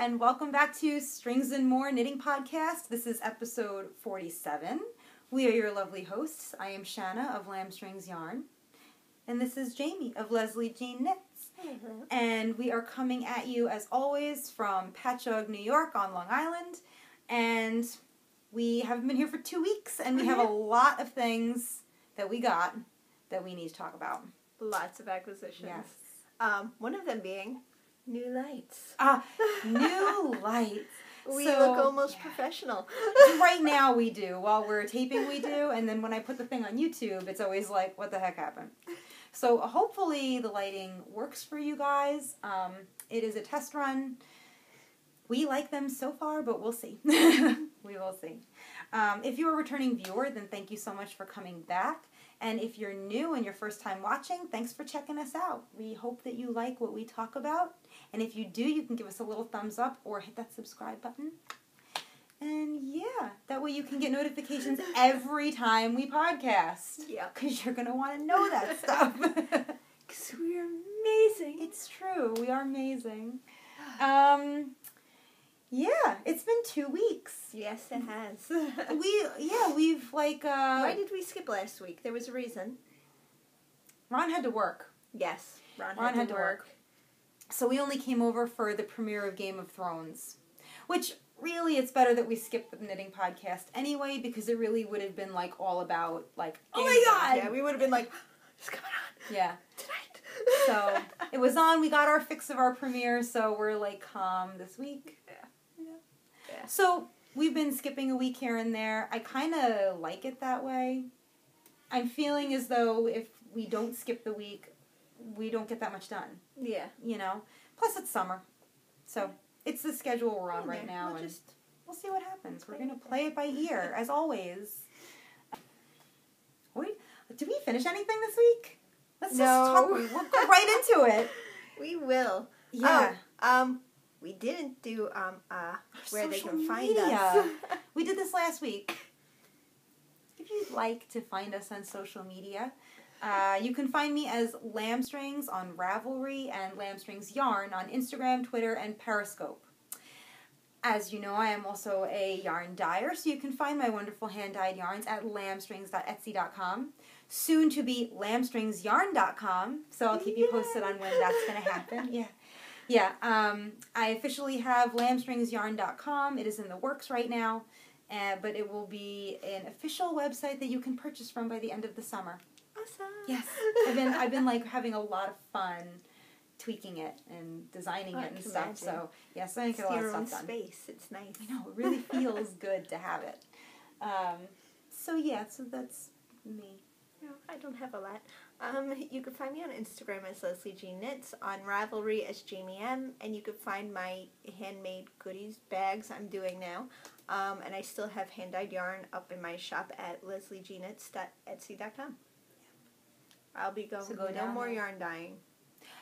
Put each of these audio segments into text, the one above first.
and welcome back to Strings and More Knitting Podcast. This is episode 47. We are your lovely hosts. I am Shanna of Lambstrings Yarn, and this is Jaymie of LeslieJeanKnits. Hello. And we are coming at you, as always, from Patchogue, New York on Long Island, and we have been here for 2 weeks, and we have a lot of things that we got that we need to talk about. Lots of acquisitions. Yes. One of them being new lights. New lights. We So, look almost professional. Right now we do. While we're taping we do. And then when I put the thing on YouTube, it's always like, what the heck happened? So hopefully the lighting works for you guys. It is a test run. We like them so far, but we'll see. We will see. If you're a returning viewer, then thank you so much for coming back. And if you're new and your first time watching, thanks for checking us out. We hope that you like what we talk about. And if you do, you can give us a little thumbs up or hit that subscribe button. And yeah, that way you can get notifications every time we podcast. Yeah. Because you're going to want to know that stuff. Because we're amazing. It's true. We are amazing. Yeah, it's been 2 weeks. Yes, it has. We've like... Why did we skip last week? There was a reason. Ron had to work. Yes, Ron had to work. So we only came over for the premiere of Game of Thrones. Which, really, it's better that we skipped the knitting podcast anyway, because it really would have been, like, all about, like, oh my god! Yeah, we would have been like, it's coming on. Yeah. Tonight. So, it was on, we got our fix of our premiere, so we're, like, calm this week. Yeah. So, we've been skipping a week here and there. I kind of like it that way. I'm feeling as though if we don't skip the week, we don't get that much done. Yeah. You know? Plus, it's summer. So, it's the schedule we're on right now, and we'll see what happens. We're going to play it by ear, as always. Wait, did we finish anything this week? Let's just talk. We'll go right into it. We will. Yeah. We didn't do where they Social can find media. us. We did this last week. If you'd like to find us on social media, you can find me as Lambstrings on Ravelry and Lambstrings Yarn on Instagram, Twitter, and Periscope. As you know, I am also a yarn dyer, so you can find my wonderful hand-dyed yarns at lambstrings.etsy.com. Soon to be lambstringsyarn.com, so I'll keep you posted on when that's going to happen. Yeah, I officially have lambstringsyarn.com. It is in the works right now, but it will be an official website that you can purchase from by the end of the summer. Awesome. Yes, I've been like having a lot of fun tweaking it and designing it and stuff. Imagine. So yes, I get a lot of stuff done. Space. It's nice. I know, it really feels good to have it. So that's me. No, I don't have a lot. You can find me on Instagram as LeslieJeanKnits, on Ravelry as JaymieM, and you can find my handmade goodies bags I'm doing now. And I still have hand-dyed yarn up in my shop at LeslieJeanKnits.etsy.com. I'll be going. So go no down more there. yarn dyeing.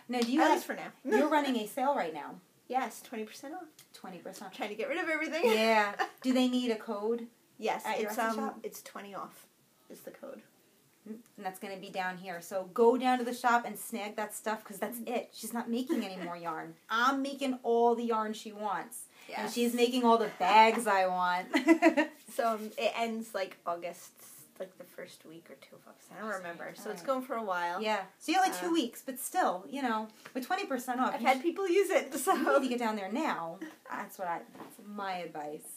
Now, do you At have, least for now. You're running a sale right now. Yes, 20% off. 20%. Trying to get rid of everything. Yeah. Do they need a code? Yes, At your Etsy shop? it's 20 off is the code. And that's going to be down here. So go down to the shop and snag that stuff, because that's it. She's not making any more yarn. I'm making all the yarn she wants. Yes. And she's making all the bags I want. So it ends like August, like the first week or 2 of August. I don't remember. So it's going for a while. Yeah. So you got like 2 weeks, but still, you know, with 20% off. I've had people use it, so You need to get down there now. That's my advice.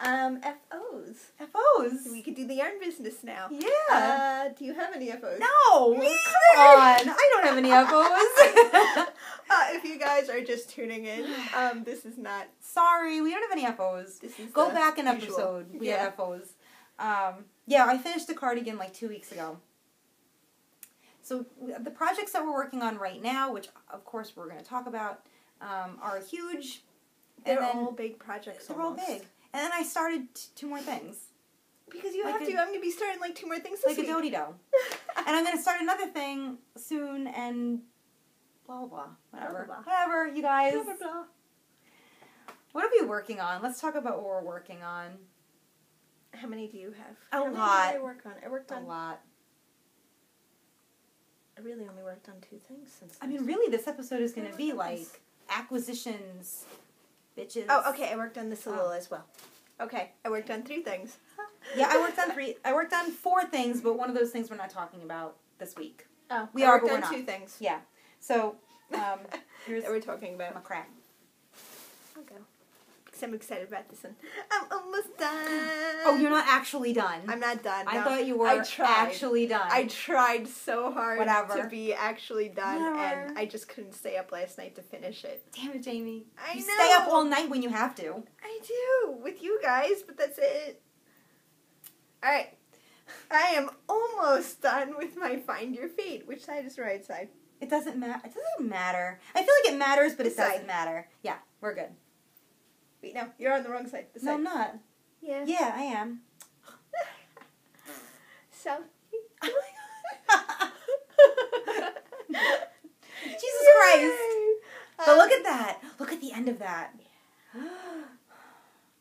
FOs. FOs. We could do the yarn business now. Yeah. Do you have any FOs? No. Come on. I don't have any FOs. If you guys are just tuning in, this is not. Sorry, we don't have any FOs. This is Go the back an usual. episode. We Yeah. had FOs. Yeah, I finished a cardigan like 2 weeks ago. So the projects that we're working on right now, which of course we're going to talk about, are huge. They're all big projects. They're all big. And then I started 2 more things. Because you like have to. I'm going to be starting like 2 more things this like week. a do-de-do. And I'm going to start another thing soon, and blah, blah, blah. Whatever. Blah, blah, blah. Whatever, you guys. Blah, blah, blah. What are we working on? Let's talk about what we're working on. How many do you have? A How many lot. did I work on? I worked on A lot. I really only worked on 2 things since. I mean, really, this episode is going to be like acquisitions bitches. Oh, okay. I worked on this a little as well. Okay, I worked on 3 things. Yeah, I worked on 4 things, but one of those things we're not talking about this week. Oh, we I are, worked but on we're not. 2 things. Yeah. So, here's that we're talking about. my crap. I'll go. Because I'm excited about this one. I'm almost done. Oh, you're not actually done. I'm not done. I no. thought you were actually done. I tried so hard Whatever. to be actually done, Whatever. and I just couldn't stay up last night to finish it. Damn it, Jaymie. I You know. stay up all night when you have to. I do, with you guys, but that's it. Alright. I am almost done with my Find Your Fate. Which side is the right side? It doesn't matter. It doesn't matter. I feel like it matters, but This it doesn't side. matter. Yeah, we're good. Wait, no, you're on the wrong side. This No, side. I'm not. Yeah. Yeah, I am. So. Jesus Christ. But look at that. Look at the end of that.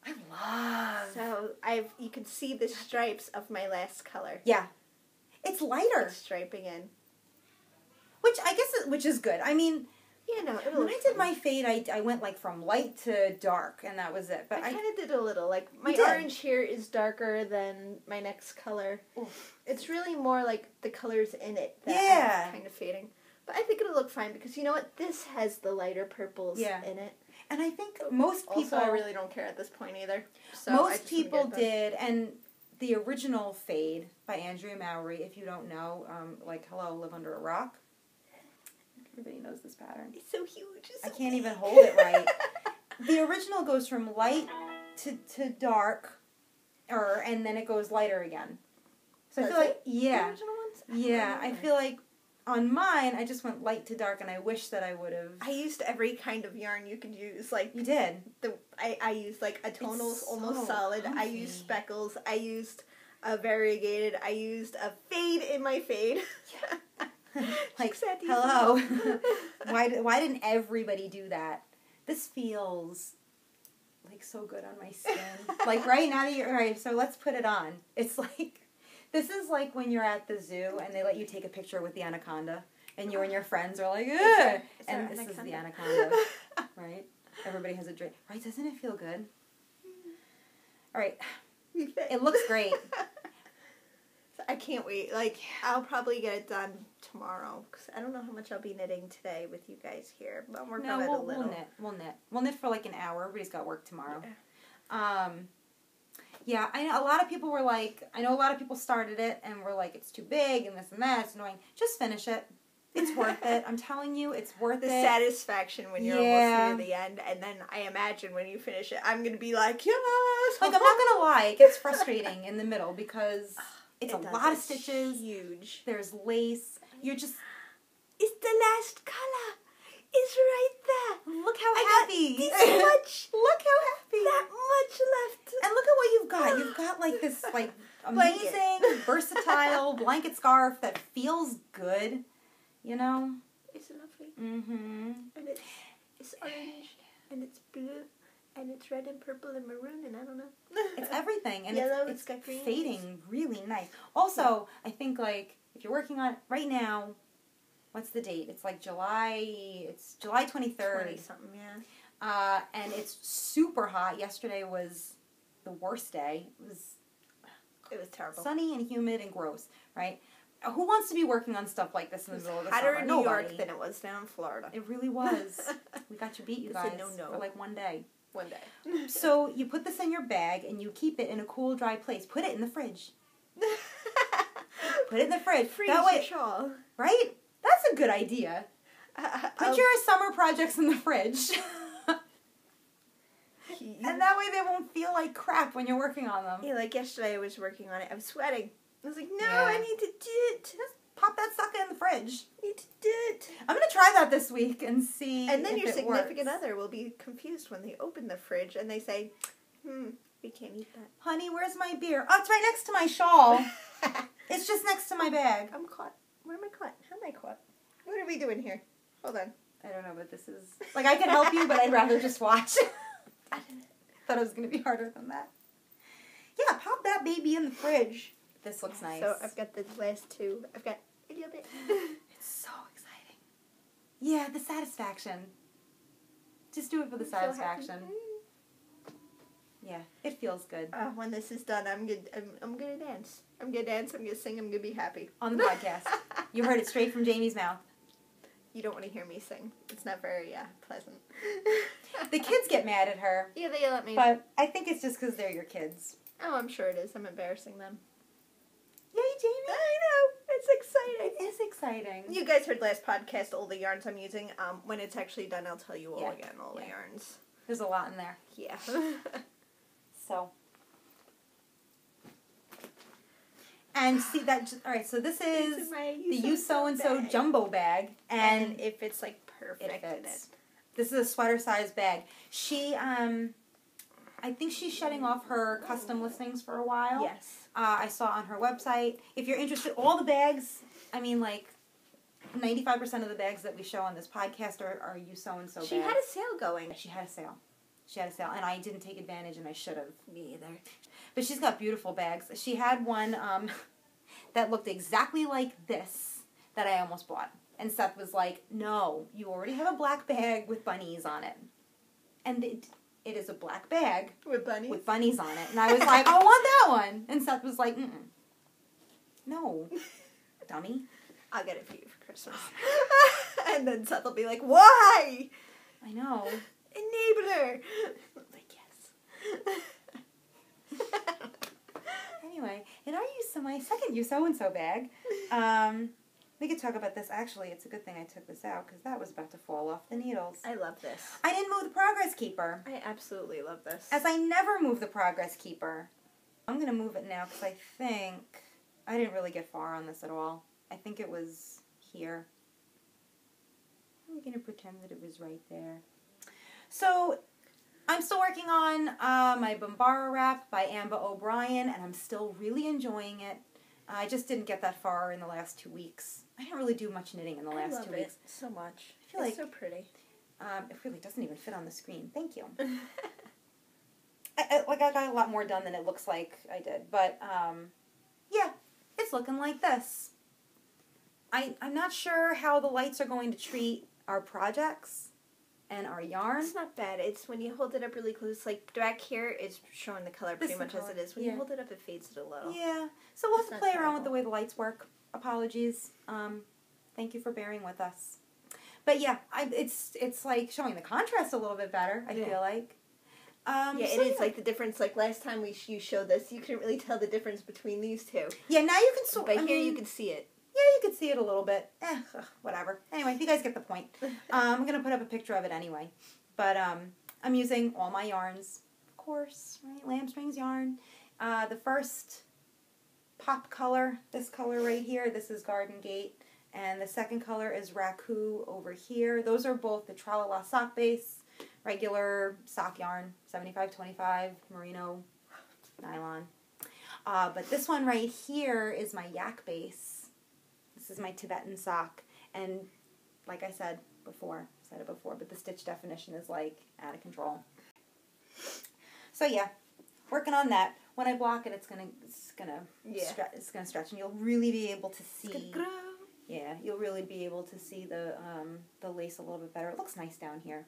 I love. So you can see the stripes of my last color. Yeah. It's lighter. It's striping in. Which is good. I mean, Yeah, no, when I did my fade, I went like from light to dark, and that was it. But I kind of did a little. Like, my did. orange here is darker than my next color. Oof. It's really more like the colors in it that Yeah. I'm kind of fading. But I think it'll look fine because you know what? This has the lighter purples Yeah. in it. And I think most people... Also, I really don't care at this point either. So most people did, and the original fade by Andrea Mowry, if you don't know, like, hello, live under a rock. Everybody knows this pattern. It's so huge. It's I so can't big. even hold it right. The original goes from light to dark, and then it goes lighter again. So I feel like, The yeah. original ones? Yeah, I feel like on mine, I just went light to dark, and I wish that I would have... I used every kind of yarn you could use. Like, You did. I used like a tonal, It's almost so solid. I comfy. used speckles. I used a variegated. I used a fade in my fade. Like, Just had to use hello. them all. Why didn't everybody do that? This feels like so good on my skin. Like right now that you're right, so let's put it on. It's like this is like when you're at the zoo and they let you take a picture with the anaconda and you and your friends are like, ugh, and this is the anaconda. Right? Everybody has a drink. Right, doesn't it feel good? Alright. It looks great. I can't wait. Like, I'll probably get it done tomorrow because I don't know how much I'll be knitting today with you guys here. But I'm working on it a little. We'll knit for like an hour. Everybody's got work tomorrow. Yeah. Yeah, I know a lot of people were like, I know a lot of people started it and were like, it's too big and this and that. It's annoying. Just finish it. It's worth it. I'm telling you, it's worth The it. satisfaction when you're almost near the end, and then I imagine when you finish it, I'm gonna be like, yes. Like, I'm not gonna lie, it gets frustrating in the middle because it's It a does. lot of It's stitches. Huge. There's lace. You're just, It's the last color. It's right there. look how I happy. got this much. Look how happy. That much left. And look at what you've got. You've got like this like amazing, versatile blanket scarf that feels good. You know? It's lovely. Mm-hmm. And it's orange, and it's blue, and it's red and purple and maroon, and I don't know. It's everything. And Yellow, it's got green. fading really nice. Also, I think like if you're working on it right now, what's the date? It's like July 23rd. 20-something, yeah. And it's super hot. Yesterday was the worst day. It was terrible. Sunny and humid and gross, right? Who wants to be working on stuff like this in the middle of the hotter summer? in New Nobody. York than it was down in Florida. It really was. We got you beat, you It's guys, a no-no. for like one day. One day. So you put this in your bag and you keep it in a cool, dry place. Put it in the fridge. Put it in the fridge. Freeze That way, your shawl. right? That's a good idea. Put your summer projects in the fridge. And that way they won't feel like crap when you're working on them. Yeah, like yesterday I was working on it. I was sweating. I was like, no, Yeah. I need to do it. Just pop that sucker in the fridge. I need to do it. I'm going to try that this week and see And then if your it significant works. other will be confused when they open the fridge and they say, we can't eat that. Honey, where's my beer? Oh, it's right next to my shawl. It's just next to my bag. I'm caught. Where am I caught? How am I caught? What are we doing here? Hold on. I don't know, but this is... Like, I could help you, but I'd rather just watch. Thought it was going to be harder than that. Yeah, pop that baby in the fridge. This looks nice. So I've got the last two. I've got a little bit. It's so exciting. Yeah, the satisfaction. Just do it for the I'm so happy. satisfaction. Yeah, it feels good. When this is done, I'm gonna dance. I'm gonna dance. I'm gonna sing. I'm gonna be happy on the podcast. You heard it straight from Jaymie's mouth. You don't want to hear me sing. It's not very pleasant. The kids get mad at her. Yeah, they yell at me. But I think it's just because they're your kids. Oh, I'm sure it is. I'm embarrassing them. Yay, Jaymie! I know. It's exciting. It is exciting. You guys heard last podcast all the yarns I'm using. When it's actually done, I'll tell you all again, all the yarns. There's a lot in there. Yeah. So. And see that, alright, so this is the You So and So jumbo bag. And it fits like perfect in it. This is a sweater size bag. She, I think she's shutting off her custom listings for a while. Yes. I saw on her website. If you're interested, all the bags, I mean, like, 95% of the bags that we show on this podcast are You So and So bags. She had a sale going. She had a sale. And I didn't take advantage, and I should have. Me either. But she's got beautiful bags. She had one that looked exactly like this that I almost bought. And Seth was like, no, you already have a black bag with bunnies on it. And it is a black bag. With bunnies on it. And I was like, I want that one. And Seth was like, no, dummy. I'll get it for you for Christmas. And then Seth will be like, why? I know. Enabler. Like, yes. Anyway, and my second You So and So bag. We could talk about this. Actually, it's a good thing I took this out because that was about to fall off the needles. I love this. I didn't move the Progress Keeper. I absolutely love this. As I never move the Progress Keeper. I'm going to move it now because I think I didn't really get far on this at all. I think it was here. I'm going to pretend that it was right there. So, I'm still working on my Bambara wrap by Ambah O'Brien, and I'm still really enjoying it. I just didn't get that far in the last 2 weeks. I didn't really do much knitting in the last 2 weeks. So much. I feel it's so pretty. It really doesn't even fit on the screen. Thank you. I got a lot more done than it looks like I did. But, yeah, it's looking like this. I'm not sure how the lights are going to treat our projects and our yarn. It's not bad. It's when you hold it up really close. Like, back here, it's showing the color pretty much as it is. When you hold it up, it fades it a little. Yeah. So we'll have to play around with the way the lights work. Apologies. Thank you for bearing with us. But yeah, it's like showing the contrast a little bit better, I feel like. It is like the difference. Like last time you showed this, you couldn't really tell the difference between these two. Yeah, now you can sort. But here you can see it. Yeah, you can see it a little bit. Whatever. Anyway, you guys get the point. I'm gonna put up a picture of it anyway. But I'm using all my yarns, of course, right? Lambstrings yarn. The first pop color, this color right here, this is Garden Gate. And the second color is Raku over here. Those are both the Tralala sock base, regular sock yarn, 75-25, merino, nylon. But this one right here is my yak base. This is my Tibetan sock. And like I said before, but the stitch definition is like out of control. So yeah, working on that. When I block it, it's gonna stretch, and you'll really be able to see. Yeah, you'll really be able to see the lace a little bit better. It looks nice down here.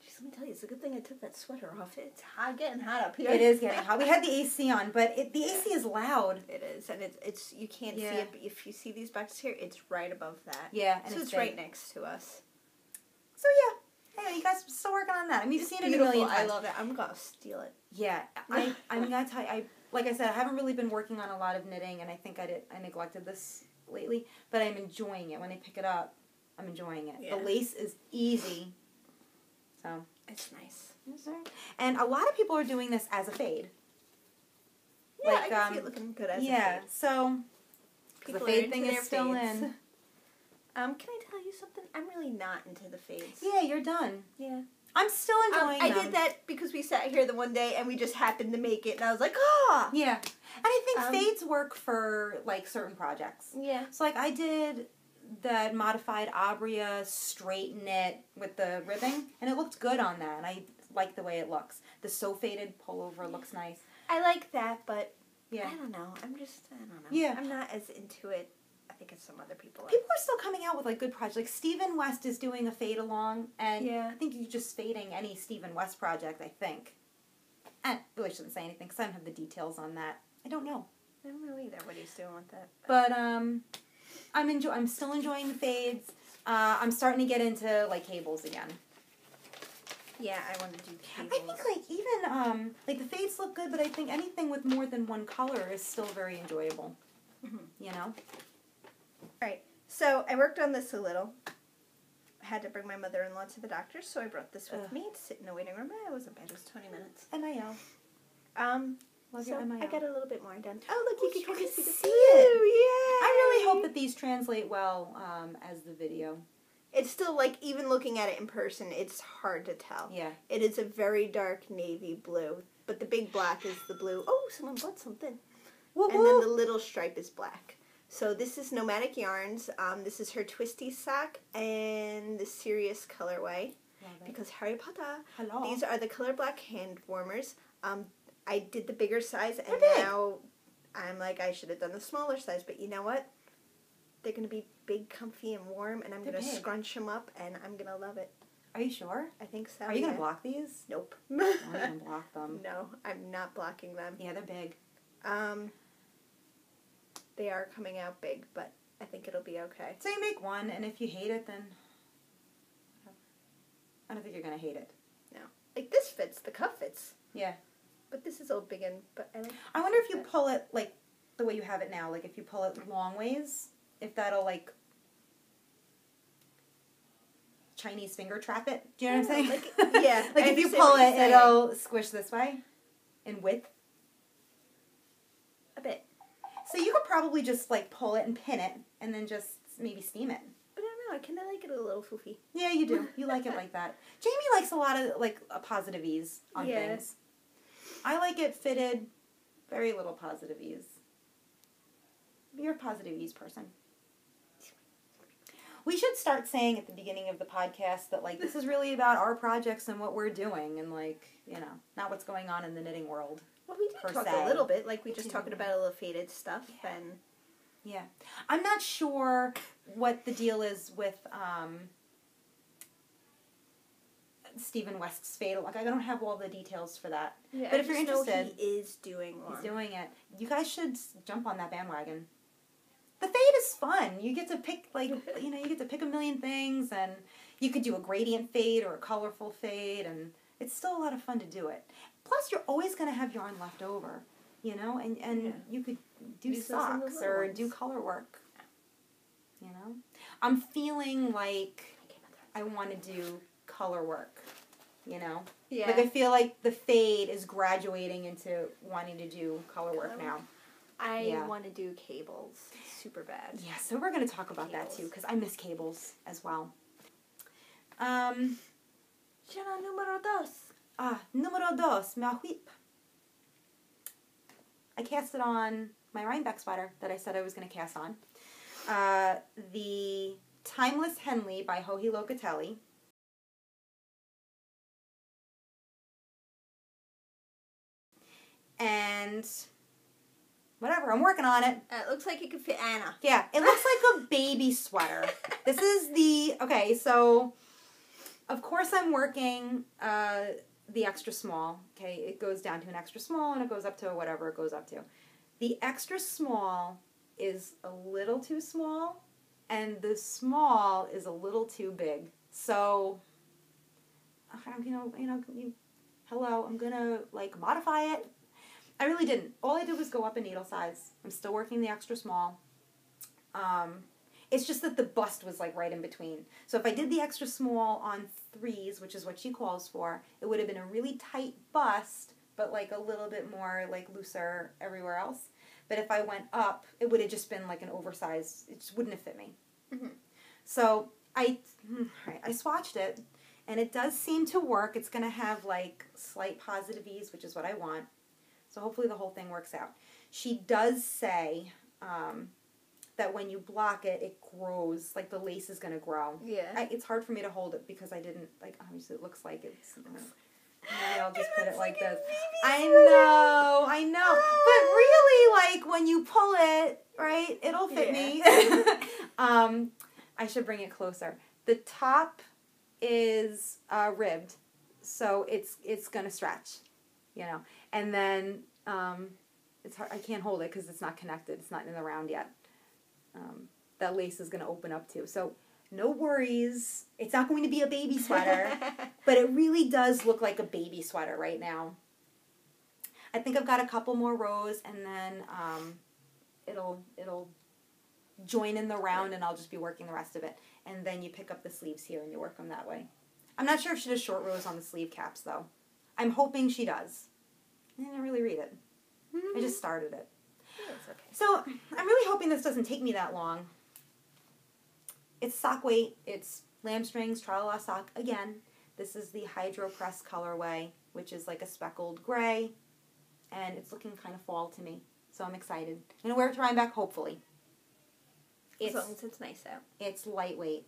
Just let me tell you, it's a good thing I took that sweater off. It's getting hot up here. It is getting hot. We had the AC on, but the AC is loud. It is, and it's you can't see it, but if you see these boxes here, it's right above that. Yeah, and so it's right next to us. So yeah, anyway, you guys are still working on that. I mean, you've seen it a million times. I love it. I'm gonna steal it. Yeah, I'm gonna tell you. Like I said, I haven't really been working on a lot of knitting, and I think I neglected this lately, but I'm enjoying it. When I pick it up, I'm enjoying it. Yeah. The lace is easy. So it's nice. And a lot of people are doing this as a fade. Yeah, I can see it looking good as a fade. Yeah, so the fade thing is still in. Can I tell you something? I'm really not into the fades. Yeah, you're done. Yeah. I'm still enjoying them. I did that because we sat here the one day and we just happened to make it, and I was like, ah! Yeah. And I think fades work for, like, certain projects. Yeah. So, like, I did that modified Abria straight knit with the ribbing, and it looked good on that, and I like the way it looks. The so-faded pullover looks nice. I like that, but yeah. I don't know. I don't know. Yeah. I'm not as into it. I think as some other people are. People are still coming out with, like, good projects. Like, Stephen West is doing a fade along, and I think you're just fading any Stephen West project, I think. I really shouldn't say anything because I don't have the details on that. I don't know. I don't know either what he's doing with that. But I'm still enjoying the fades. I'm starting to get into like cables again. Yeah, I want to do cables. I think like even like the fades look good, but I think anything with more than one color is still very enjoyable. You know. All right. So I worked on this a little. I had to bring my mother-in-law to the doctor, so I brought this with me to sit in the waiting room. It wasn't bad. It was 20 minutes. MIL. Love So your MIL. I got a little bit more done. Oh, look, you can kind of see the see blue. it. Yeah. I really hope that these translate well as the video. It's still, like, even looking at it in person, it's hard to tell. Yeah. It is a very dark navy blue, but the big black is the blue. Oh, someone bought something. Woo-woo. And then the little stripe is black. So this is Nomadic Yarns. This is her Twisty sock and the Serious colorway. Because Harry Potter. Hello. These are the Colorblock hand warmers. I did the bigger size, and They're big. now I'm like, I should have done the smaller size. But you know what? They're going to be big, comfy, and warm, and I'm going to scrunch them up, and I'm going to love it. Are you sure? I think so. Are you going to block these? Nope. I'm going to block them. No, I'm not blocking them. Yeah, they're big. They are coming out big, but I think it'll be okay. So you make one, and if you hate it, then I don't think you're going to hate it. No. Like, this fits. The cuff fits. Yeah. But this is all big and... But I wonder if you pull it, like, the way you have it now. Like, if you pull it long ways, if that'll, like, Chinese finger trap it. Do you know what I'm saying? Like, yeah. Like, if you pull it, it'll squish this way in width. A bit. So you could probably just, like, pull it and pin it, and then just maybe steam it. But I don't know. I kind of like it a little foofy. Yeah, you do. You like it like that. Jaymie likes a lot of, like, a positive ease on things. I like it fitted, very little positive ease. You're a positive ease person. We should start saying at the beginning of the podcast that, like, this is really about our projects and what we're doing and, like, you know, not what's going on in the knitting world. Well, we did talk a little bit. Like, we just talking about a little faded stuff. Yeah. And yeah. I'm not sure what the deal is with Stephen West's fade. Like, I don't have all the details for that. yeah, But if you're interested, he is doing one. he's doing it. You guys should jump on that bandwagon. The fade is fun. You get to pick, like, you know, you get to pick a million things, and you could do a gradient fade or a colorful fade, and it's still a lot of fun to do it. Plus, you're always going to have yarn left over, you know, and you could do socks or do color work, you know. I'm feeling like I want to do color work, you know. Yeah. Like, I feel like the fade is graduating into wanting to do color work now. I want to do cables super bad. Yeah, so we're going to talk about that too, because I miss cables as well. Shanna, número dos. Número dos, ma whip. I cast it on my Rhinebeck sweater that I said I was going to cast on. The Timeless Henley by Joji Locatelli. And whatever, I'm working on it. It looks like it could fit Anna. Yeah, it looks like a baby sweater. This is the, okay, so, of course I'm working the extra small, okay? It goes down to an extra small and it goes up to whatever it goes up to. The extra small is a little too small and the small is a little too big. So, hello, I'm gonna, like, modify it. I really didn't. All I did was go up a needle size. I'm still working the extra small. It's just that the bust was, like, right in between. So if I did the extra small on 3s, which is what she calls for, it would have been a really tight bust, but, like, a little bit more, like, looser everywhere else. But if I went up, it would have just been, like, an oversized. It just wouldn't have fit me. Mm-hmm. So I swatched it, and it does seem to work. It's going to have, like, slight positive ease, which is what I want. So hopefully the whole thing works out. She does say that when you block it, it grows. Like, the lace is going to grow. Yeah. It's hard for me to hold it because I didn't, like, obviously it looks like it's, maybe I'll just put it like this. I know. But really, like, when you pull it, right, it'll fit me. I should bring it closer. The top is ribbed, so it's going to stretch, you know. And then it's hard. I can't hold it because it's not connected. It's not in the round yet. That lace is going to open up too. So no worries. It's not going to be a baby sweater, but it really does look like a baby sweater right now. I think I've got a couple more rows, and then it'll join in the round, and I'll just be working the rest of it. And then you pick up the sleeves here, and you work them that way. I'm not sure if she does short rows on the sleeve caps, though. I'm hoping she does. I didn't really read it. I just started it. Yeah, it's okay. So I'm really hoping this doesn't take me that long. It's sock weight. It's Lambstrings Tralala sock again. This is the Hydro Press colorway, which is like a speckled gray. And it's looking kind of fall to me. So I'm excited. I'm going to wear it to Rhinebeck, hopefully. As long as it's nice out. It's lightweight.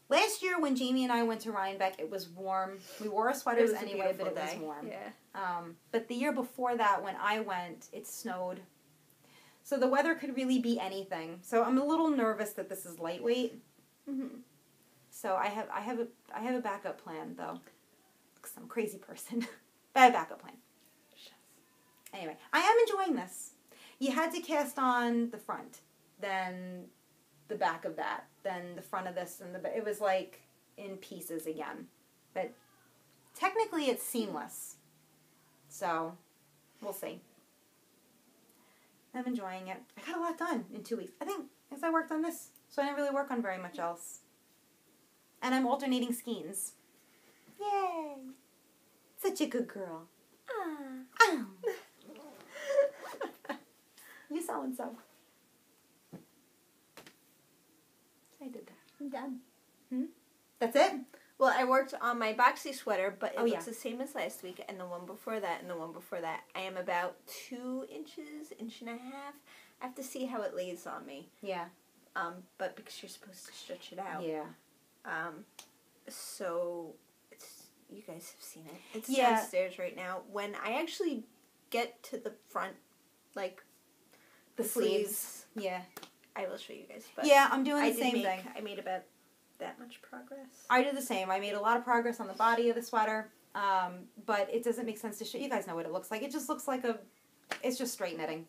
Last year when Jaymie and I went to Rhinebeck, it was warm. We wore our sweaters anyway, but it was warm. Yeah. But the year before that, when I went, it snowed. So the weather could really be anything. So I'm a little nervous that this is lightweight. Mm-hmm. So I have a backup plan though, because I'm a crazy person. But I have a backup plan. Anyway, I am enjoying this. You had to cast on the front, then the back of that, then the front of this, and it was like in pieces again. But technically it's seamless. So we'll see. I'm enjoying it. I got a lot done in 2 weeks. I think as I worked on this, so I didn't really work on very much else. And I'm alternating skeins. Yay! Such a good girl. Oh. You so-and-so. I did that. I'm done. That's it? Well, I worked on my boxy sweater, but it looks yeah. the same as last week, and the one before that, and the one before that. I am about 2 inches, inch and a half. I have to see how it lays on me. Yeah. But because you're supposed to stretch it out. Yeah. So, you guys have seen it. It's Yeah. downstairs right now. When I actually get to the front, like, The sleeves. Yeah. I will show you guys. But yeah, I'm doing the same thing. I made about that much progress. I did the same. I made a lot of progress on the body of the sweater, but it doesn't make sense to show. You guys know what it looks like. It just looks like it's just straight knitting.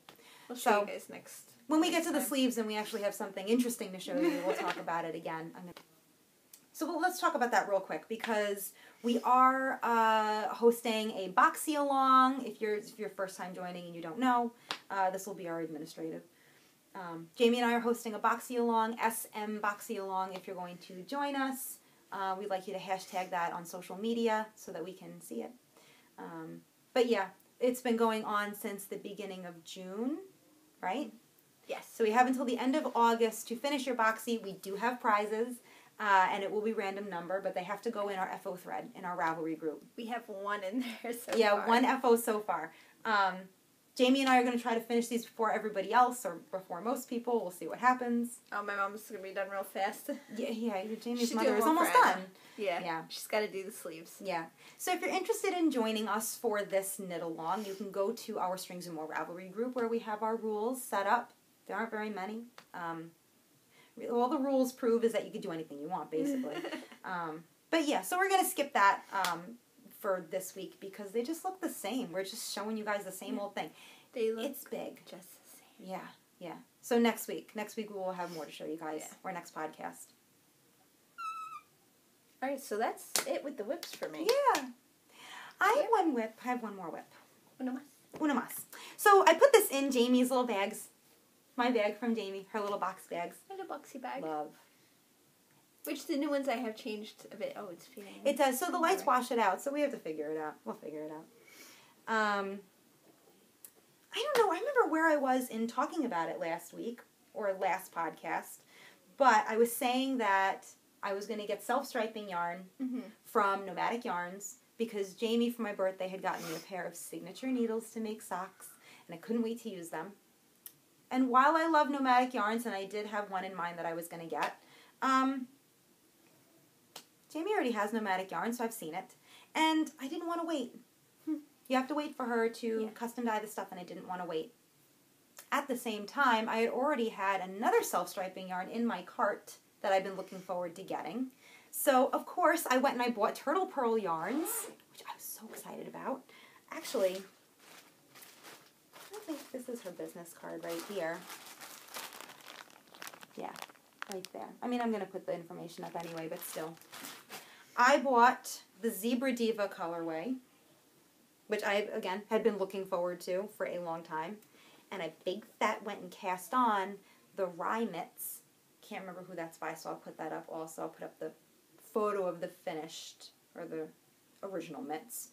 We'll show you guys next. When we get to the sleeves and we actually have something interesting to show you, we'll talk about it again. So let's talk about that real quick, because we are hosting a boxy along. If you're first time joining and you don't know, this will be our administrative. Jaymie and I are hosting a boxy along, SM boxy along. If you're going to join us, we'd like you to hashtag that on social media so that we can see it. But yeah, it's been going on since the beginning of June, right? Yes. So we have until the end of August to finish your boxy. We do have prizes, and it will be random number, but they have to go in our FO thread, in our Ravelry group. We have one in there so yeah, far. one FO so far. Jaymie and I are going to try to finish these before everybody else, or before most people. We'll see what happens. Oh, my mom's going to be done real fast. Yeah, Jaymie's She's mother is doing one almost for done. Anna. Yeah. Yeah. She's got to do the sleeves. Yeah. So if you're interested in joining us for this knit along, you can go to our Strings and More Ravelry group where we have our rules set up. There aren't very many. All the rules prove is that you can do anything you want, basically. But yeah, so we're going to skip that for this week because they just look the same. We're just showing you guys the same old thing. They look it's big. Just the same. Yeah, yeah. So next week we will have more to show you guys. Or next podcast. All right, so that's it with the whips for me. Yeah. I have one whip. I have one more whip. Una mas. So I put this in Jaymie's little bags. My bag from Jaymie. Her little box bags. And a boxy bag. Love. Which the new ones I have changed a bit. Oh, it's feeding. It does. So the lights wash it out. So we have to figure it out. We'll figure it out. I don't know. I remember where I was in talking about it last week or last podcast. But I was saying that I was going to get self-striping yarn from Nomadic Yarns because Jaymie, for my birthday, had gotten me a pair of signature needles to make socks. And I couldn't wait to use them. And while I love Nomadic Yarns, and I did have one in mind that I was going to get, Jaymie already has Nomadic Yarn, so I've seen it. And I didn't want to wait. You have to wait for her to custom dye the stuff, and I didn't want to wait. At the same time, I had already had another self-striping yarn in my cart that I've been looking forward to getting. So, of course, I went and I bought Turtle Pearl yarns, which I was so so excited about. Actually, I think this is her business card right here. Yeah, right there. I mean, I'm going to put the information up anyway, but still. I bought the Zebra Diva colorway, which I, again, had been looking forward to for a long time. And I big fat went and cast on the Rye mitts. Can't remember who that's by, so I'll put that up also. I'll put up the photo of the finished, or the original mitts.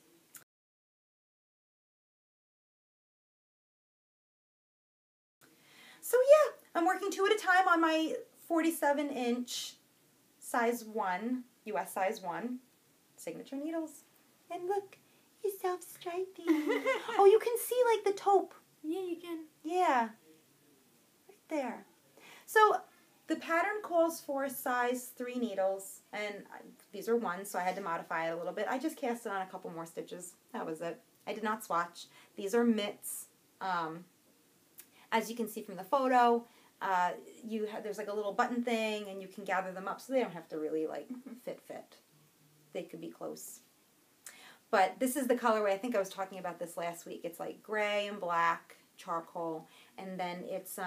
So yeah, I'm working 2 at a time on my 47-inch size 1, US size 1, signature needles. And look, he's self-striping. Oh, you can see like the taupe. Yeah, you can. Yeah, right there. So the pattern calls for size 3 needles, and these are 1, so I had to modify it a little bit. I just cast it on a couple more stitches. That was it. I did not swatch. These are mitts. As you can see from the photo, there's like a little button thing, and you can gather them up, so they don't have to really like fit. They could be close. But this is the colorway. I think I was talking about this last week. It's like gray and black, charcoal, and then it's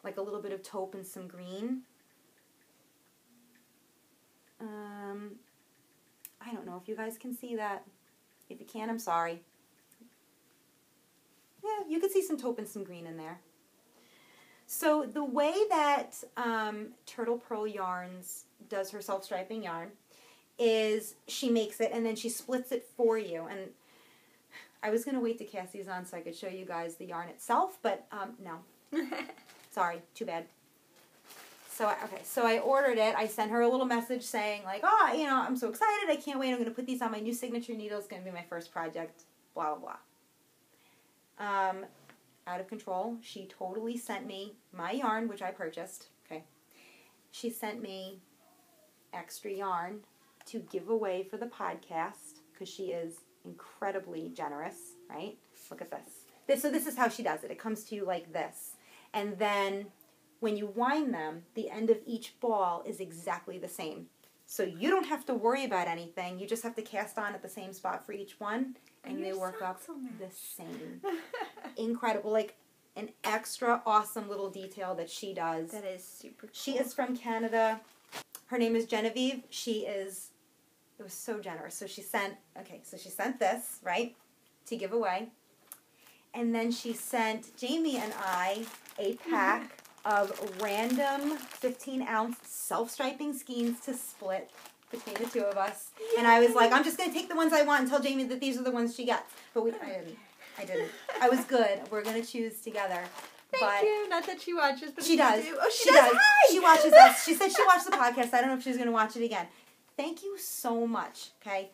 like a little bit of taupe and some green. I don't know if you guys can see that. If you can, I'm sorry. Yeah, you can see some taupe and some green in there. So the way that Turtle Pearl Yarns does her self-striping yarn is she makes it and then she splits it for you. And I was going to wait to cast these on so I could show you guys the yarn itself, but no. Sorry, too bad. So I ordered it. I sent her a little message saying like, oh, you know, I'm so excited. I can't wait. I'm going to put these on my new signature needle. It's going to be my first project, blah, blah, blah. Out of control. She totally sent me my yarn, which I purchased. Okay. She sent me extra yarn to give away for the podcast because she is incredibly generous, right? Look at this. So this is how she does it. It comes to you like this. And then when you wind them, the end of each ball is exactly the same. So you don't have to worry about anything. You just have to cast on at the same spot for each one. And they work up the same. Incredible. Like an extra awesome little detail that she does. That is super cool. She is from Canada. Her name is Genevieve. It was so generous. So she sent this, right, to give away. And then she sent Jaymie and I a pack of random 15-ounce self-striping skeins to split between the 2 of us. Yay. And I was like, I'm just going to take the ones I want and tell Jaymie that these are the ones she gets. But I didn't. I was good. We're going to choose together. Thank you. Not that she watches, but she does. Do. Oh, she does. Hi! She watches us. She said she watched the podcast. I don't know if she's going to watch it again. Thank you so much, okay?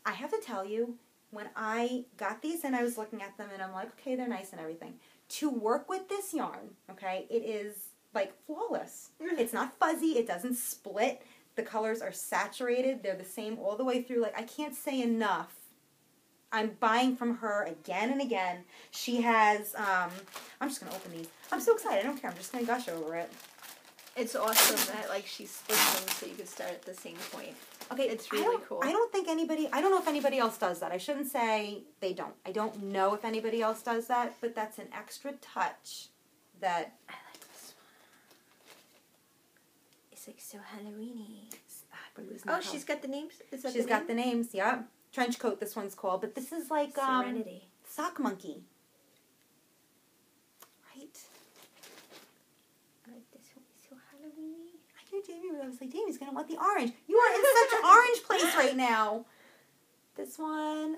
I have to tell you, when I got these and I was looking at them and I'm like, okay, they're nice and everything. To work with this yarn, okay, it is like flawless. It's not fuzzy. It doesn't split. The colors are saturated. They're the same all the way through. Like, I can't say enough. I'm buying from her again and again. She has, I'm just going to open these. I'm so excited. I don't care. I'm just going to gush over it. It's awesome that, like, she splits them so you could start at the same point. Okay. It's really cool. I don't know if anybody else does that. I shouldn't say they don't. I don't know if anybody else does that, but that's an extra touch that... I like this one. It's like so Halloween-y. Oh, she's got the names? She's got the names, yeah. Trench coat, this one's called. But this is like Serenity. Sock Monkey. Right? I like this one. It's so Halloween-y. I knew Jaymie, I was like, Jamie's going to want the orange. You are in such an orange place right now. This one,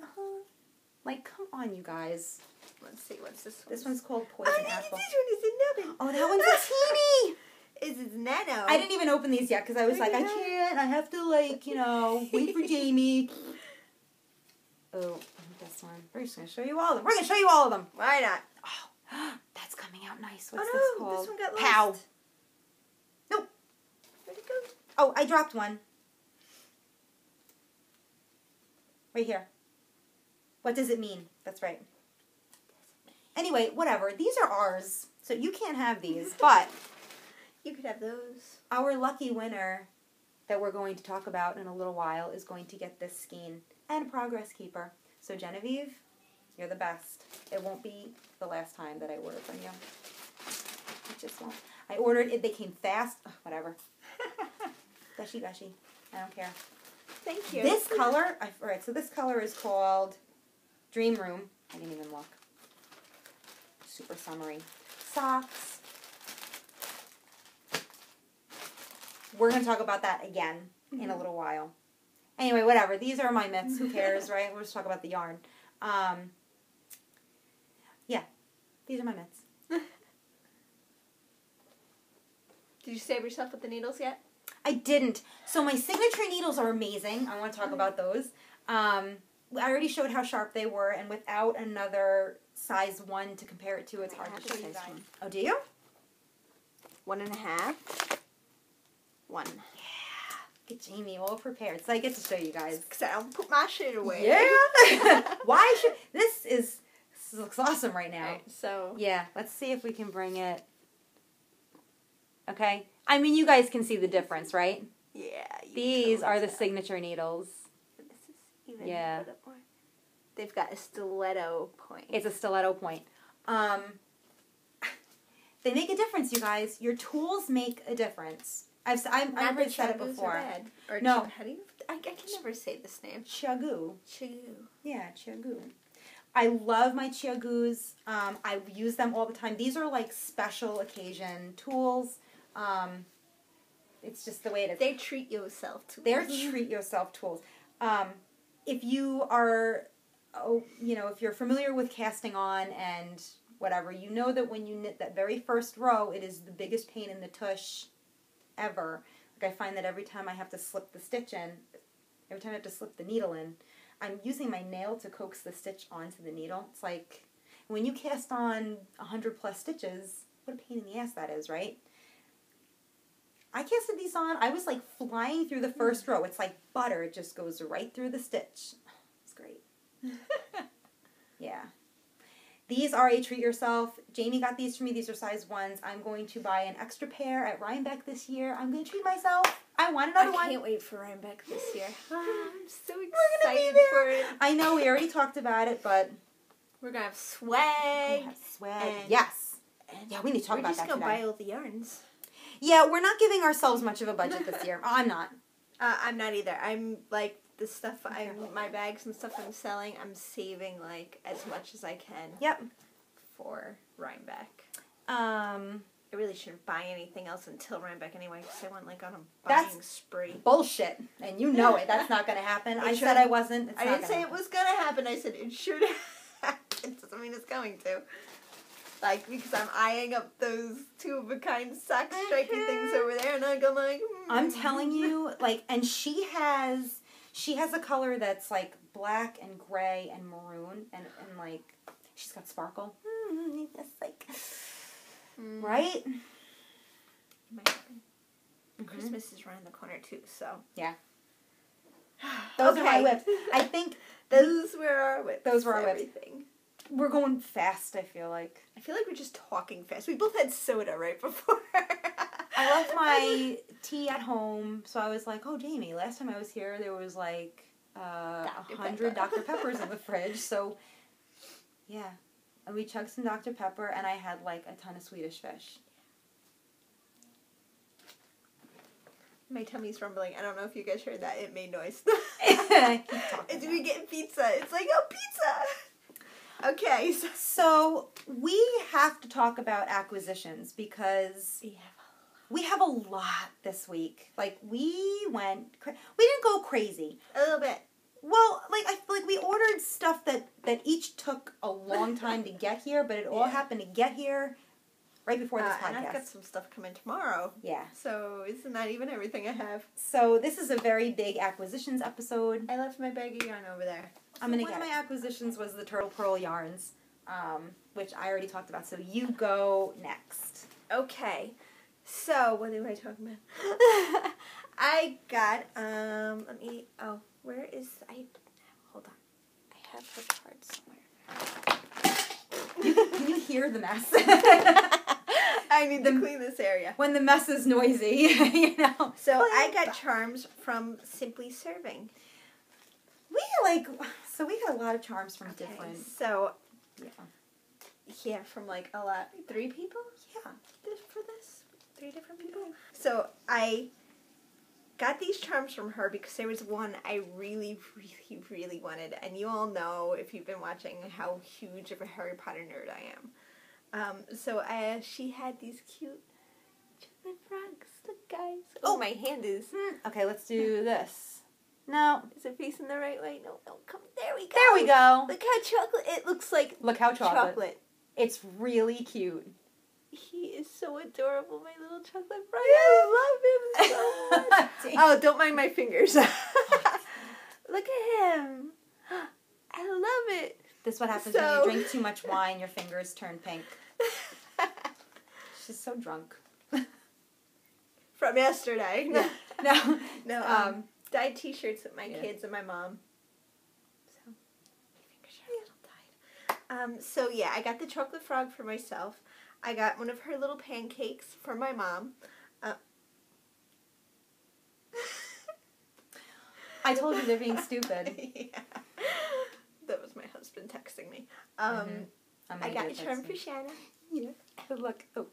like, come on, you guys. Let's see, what's this one? This one's called Poison Apple. This one is another. Oh, that one's a teeny. It's nano. I didn't even open these yet because I was like, I can't. I have to, like, you know, wait for Jaymie. Oh, this one. We're just going to show you all of them. We're going to show you all of them. Why not? Oh, that's coming out nice. What's this called? This one got Pow. lost. Nope. Where'd it go? Oh, I dropped one. Right here. What does it mean? That's right. Anyway, whatever. These are ours, so you can't have these, but... You could have those. Our lucky winner that we're going to talk about in a little while is going to get this skein. and a progress keeper. So Genevieve, you're the best. It won't be the last time that I order from you. It just won't. I ordered it. They came fast. Ugh, whatever. Gushy, gushy. I don't care. Thank you. This color, alright, so this color is called Dream Room. I didn't even look. Super summery. Socks. We're going to talk about that again in a little while. Anyway, whatever. These are my mitts. Who cares, right? We'll just talk about the yarn. Yeah. These are my mitts. Did you save yourself with the needles yet? I didn't. So my signature needles are amazing. I want to talk about those. I already showed how sharp they were, and without another size 1 to compare it to, it's hard to show you guys. Oh, do you? 1.5. 1. Yeah. Get Jaymie all prepared, so I get to show you guys. Because I don't put my shit away. Yeah. Why should this looks awesome right now. Right, so yeah, let's see if we can bring it. Okay. I mean, you guys can see the difference, right? Yeah. These are the signature needles. This is even yeah. a little more. They've got a stiletto point. It's a stiletto point. They make a difference, you guys. Your tools make a difference. I've heard said it before. Or no. How do you? I can never say this name. Chiagu. Chiagu. Yeah, Chiagu. I love my Chiagus. I use them all the time. These are like special occasion tools. It's just the way it is. They treat yourself tools. They're treat yourself tools. If you are, if you're familiar with casting on and whatever, you know that when you knit that very first row, it is the biggest pain in the tush ever. Like I find that every time I have to slip the stitch in, every time I have to slip the needle in, I'm using my nail to coax the stitch onto the needle. It's like when you cast on 100+ stitches, what a pain in the ass that is, right? I casted these on, I was like flying through the first row. It's like butter. It just goes right through the stitch. It's great. Yeah. These are a treat yourself. Jaymie got these for me. These are size 1s. I'm going to buy an extra pair at Rye Hanne this year. I'm going to treat myself. I want another one. I can't wait for Rye Hanne this year. I'm so We're gonna excited be there. for it. I know we already talked about it, but we're going to have swag. Yes. Yeah, we need to talk about that We're just going to today. buy all the yarns. Yeah, we're not giving ourselves much of a budget this year. I'm not. I'm not either. I'm like the stuff my bags and stuff I'm selling. I'm saving like as much as I can. Yep. For Rye Hanne. I really shouldn't buy anything else until Rye Hanne anyway, because I went like on a buying spree. Bullshit, and you know it. That's not going to happen. I said I wasn't. I didn't say it was going to happen. I said it should happen. Doesn't mean it's going to. Like, because I'm eyeing up those 2-of-a-kind sock stripey things over there, and I go like, I'm telling you, like, and she has a color that's like black and gray and maroon, and like, she's got sparkle. Just like, right? It might happen. Christmas is around the corner too, so. Yeah. Those are my whips. I think those were our whips. Those were our whips. Everything. We're going fast, I feel like. I feel like we're just talking fast. We both had soda right before. I left my tea at home, so I was like, oh, Jaymie, last time I was here, there was like 100 Dr. Peppers in the fridge, so yeah. And we chugged some Dr. Pepper, and I had like a ton of Swedish fish. My tummy's rumbling. I don't know if you guys heard that. It made noise. It's we getting pizza. It's like, oh, pizza! Okay. So we have to talk about acquisitions because we have a lot this week. Like, we didn't go crazy. A little bit. Well, like, I feel like we ordered stuff that each took a long time to get here, but it all happened to get here right before this podcast. And I've got some stuff coming tomorrow. Yeah. So it's not even everything I have. So this is a very big acquisitions episode. I left my bag of yarn over there. One of my acquisitions was the Turtle Pearl yarns, which I already talked about. So you go next. Okay. So what am I talking about? I got, where is, hold on. I have the card somewhere. Can you hear the mess? I need to clean this area. When the mess is noisy, you know. So I got charms from Simply Serving. We got a lot of charms from different. So, yeah. Yeah, from like a lot. 3 people? Yeah. For this? 3 different people? So I got these charms from her because there was one I really, really, really wanted. And you all know, if you've been watching, how huge of a Harry Potter nerd I am. So she had these cute chocolate frogs. Look, guys. Oh, my hand is... Okay, let's do this. No. Is it facing the right way? No, come. There we go. There we go. Look how chocolate... It looks like... Look how chocolate. It's really cute. He is so adorable, my little chocolate frog. I love him so much. Oh, don't mind my fingers. Look at him. I love it. This is what happens when you drink too much wine, your fingers turn pink. She's so drunk. From yesterday. No. Dyed t-shirts with my kids and my mom. So, my fingers are a little dyed. So yeah, I got the chocolate frog for myself. I got one of her little pancakes for my mom. I told you they're being stupid. Yeah. That was my husband texting me. I got a charm for Shanna. Yeah. Look. Oh.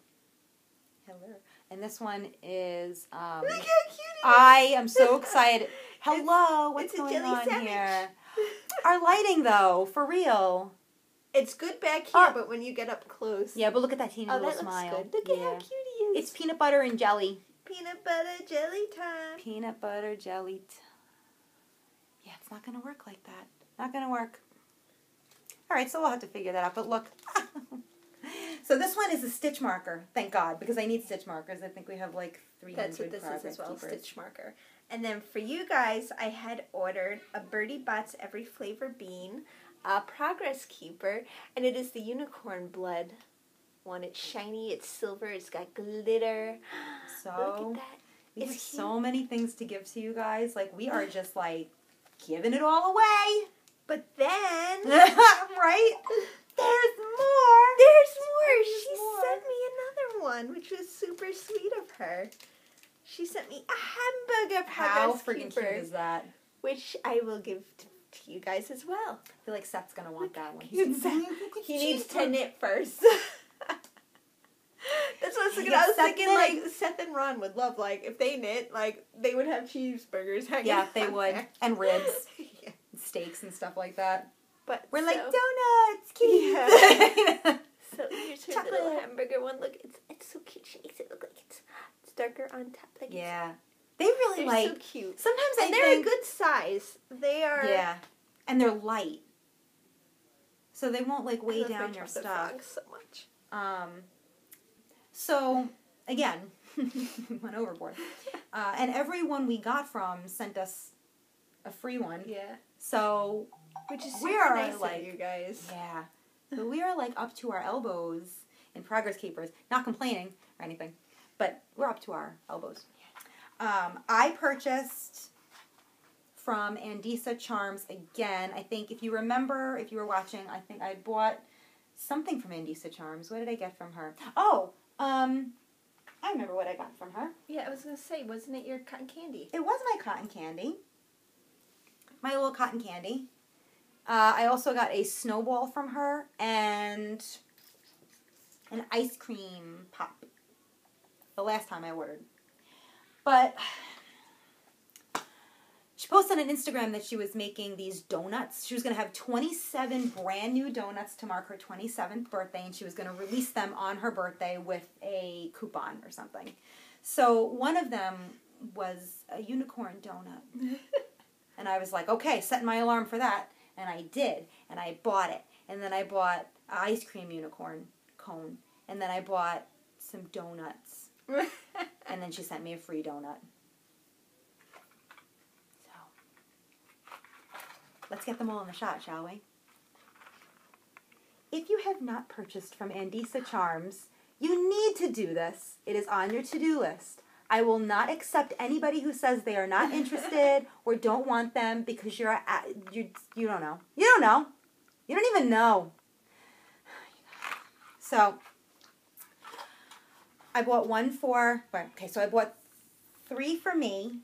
Hello. And this one is... Look how cute it is. I am so excited. Hello. What's going jelly on sandwich. here? Our lighting, though. For real. It's good back here, but when you get up close... Yeah, but look at that teeny little that smile. looks good. Look at how cute he is. It's peanut butter and jelly. Peanut butter jelly time. Peanut butter jelly. Yeah, it's not going to work like that. Not going to work. All right, so we'll have to figure that out. But look. So this one is a stitch marker. Thank God, because I need stitch markers. I think we have like 300 That's what this is as well, keepers. stitch marker. And then for you guys, I had ordered a Birdie Bots Every Flavor Bean, a Progress Keeper, and it is the unicorn blood one. It's shiny, it's silver, it's got glitter. So, look at that. We have so many things to give to you guys. Like, we are just like giving it all away. But then... right? There's more. She sent me another one, which was super sweet of her. She sent me a hamburger How Progress freaking Keeper, cute is that? which I will give to you guys as well. I feel like Seth's going to want that one. He needs to knit first. That's what I was thinking. Yeah, I was Seth thinking knitting. like Seth and Ron would love, like, if they knit, like, they would have cheeseburgers hanging Yeah, they out would. there. And ribs. Yeah. And steaks and stuff like that. But We're so, like, donuts, kids. Yeah. So here's her Chocolate. little hamburger one. Look, it's so cute. She makes it look like it's darker on top. Like Yeah. They really they're like... so cute. Sometimes And they're a good size. They are... Yeah. And they're light. So they won't like I weigh love my down your chocolate stuff. frogs so much. So, again, we went overboard. And everyone we got from sent us a free one. Yeah. So, Which is we super are nice like, of you guys. yeah. So we are like up to our elbows in Progress Keepers. Not complaining or anything, but we're up to our elbows. I purchased from Andisa Charms again. I think if you remember, if you were watching, I think I bought something from Andisa Charms. What did I get from her? Oh, I remember what I got from her. Yeah, I was going to say, wasn't it your cotton candy? It was my cotton candy. My little cotton candy. I also got a snowball from her and an ice cream pop. The last time I ordered. But she posted on Instagram that she was making these donuts. She was going to have 27 brand new donuts to mark her 27th birthday, and she was going to release them on her birthday with a coupon or something. So one of them was a unicorn donut. And I was like, okay, setting my alarm for that. And I did. And I bought it. And then I bought an ice cream unicorn cone. And then I bought some donuts. And then she sent me a free donut. So, let's get them all in the shot, shall we? If you have not purchased from Andisa Charms, you need to do this. It is on your to-do list. I will not accept anybody who says they are not interested or don't want them because you don't know. You don't know. You don't even know. So, I bought one for, so I bought 3 for me,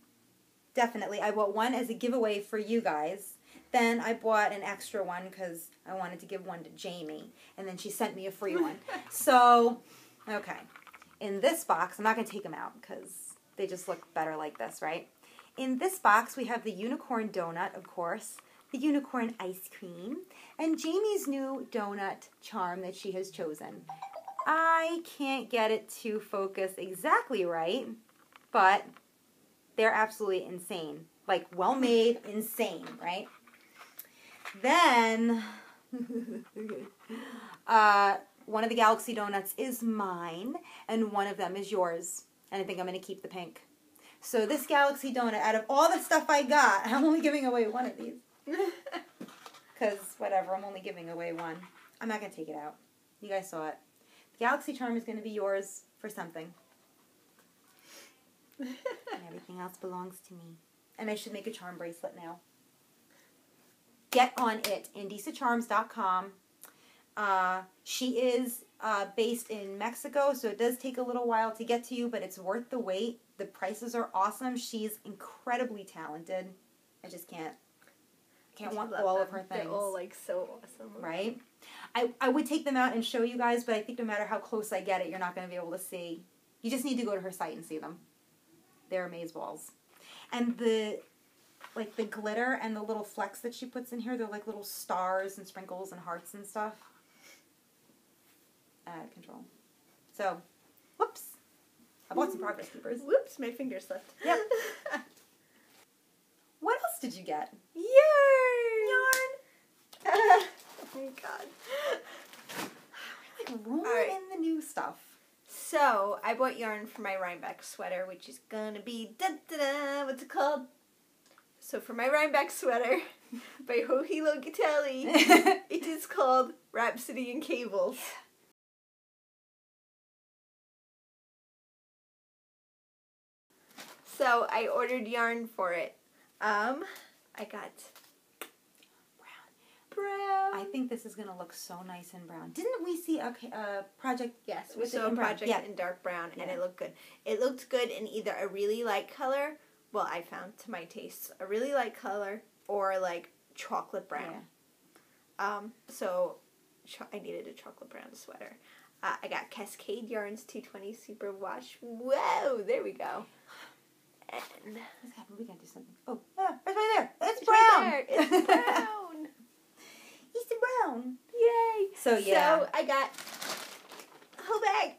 definitely. I bought one as a giveaway for you guys. Then I bought an extra one because I wanted to give one to Jaymie. And then she sent me a free one. So, okay. In this box, I'm not going to take them out because they just look better like this, right? In this box, we have the unicorn donut, of course, the unicorn ice cream, and Jaymie's new donut charm that she has chosen. I can't get it to focus exactly right, but they're absolutely insane. Like, well-made, insane, right? Then, one of the Galaxy Donuts is mine, and one of them is yours. And I think I'm going to keep the pink. So this Galaxy Donut, out of all the stuff I got, I'm only giving away one of these. Because, whatever, I'm only giving away one. I'm not going to take it out. You guys saw it. The Galaxy Charm is going to be yours for something. And everything else belongs to me. And I should make a charm bracelet now. Get on it. IndecentCharms.com. She is based in Mexico, so it does take a little while to get to you, but it's worth the wait. The prices are awesome. She's incredibly talented. I just can't want all of her things. They're all like so awesome. Right? I would take them out and show you guys, but I think no matter how close I get it, you're not going to be able to see. You just need to go to her site and see them. They're amazeballs. And the glitter and the little flecks that she puts in here, they're like little stars and sprinkles and hearts and stuff. Out of control. So, whoops. I bought some progress keepers. Whoops, my finger slipped. Yep. What else did you get? Yarn! Oh my god. Like rolling in the new stuff. So, I bought yarn for my Rhinebeck sweater, which is gonna be, what's it called? So, for my Rhinebeck sweater, by Joji Locatelli, it is called Rhapsody and Cables. So, I ordered yarn for it. I got brown. I think this is going to look so nice in brown. Didn't we see a project? Yes, we saw a project in dark brown, and it looked good. It looked good in either a really light color, well, I found to my taste, a really light color, or like chocolate brown. Yeah. So I needed a chocolate brown sweater. I got Cascade Yarns 220 Super Wash. Whoa, there we go. And we gotta do something. Oh, yeah, it's right there. It's brown. Right there. It's brown. It's brown. Yay. So yeah. So I got a whole bag.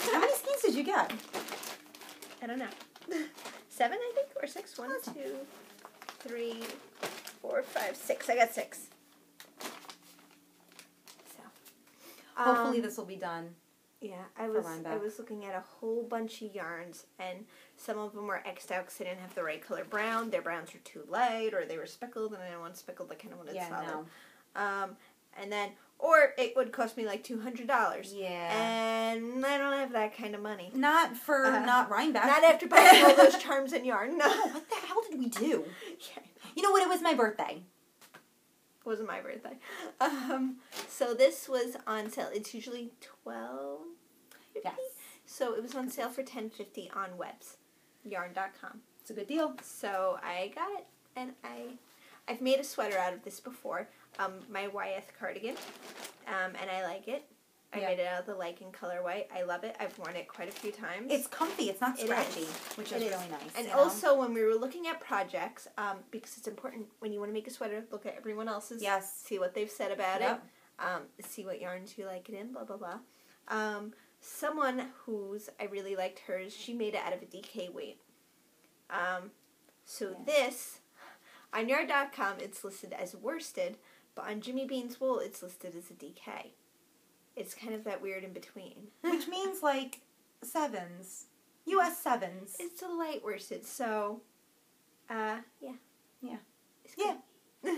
How many skeins did you get? I don't know. 7, I think, or 6. 1, 2, 3, 4, 5, 6. I got 6. So hopefully this will be done. Yeah, I was looking at a whole bunch of yarns, and some of them were X'd out because they didn't have the right color brown. Their browns were too light, or they were speckled, and I didn't want speckled. I kind of wanted solid. No. And then, or it would cost me like $200. Yeah. And I don't have that kind of money. Not for not Rhinebeck. Not after buying all those charms and yarn. No. What the hell did we do? Yeah. You know what? It was my birthday. It wasn't my birthday. So this was on sale. It's usually $12.50. Yes. So it was on sale for $10.50 on webs.yarn.com. It's a good deal. So I got it, and I've made a sweater out of this before. My Wyeth cardigan, and I like it. I made it out of the lichen colorway. I love it. I've worn it quite a few times. It's comfy. It's not scratchy, which is really nice. And also, when we were looking at projects, because it's important when you want to make a sweater, look at everyone else's. Yes. See what they've said about it. See what yarns you like it in. Blah blah blah. Someone whose I really liked hers. She made it out of a DK weight. This on yarn.com it's listed as worsted, but on Jimmy Bean's wool it's listed as a DK. It's kind of that weird in between. Which means like 7s. US 7s. It's a light worsted, so yeah. Yeah. It's good. Yeah.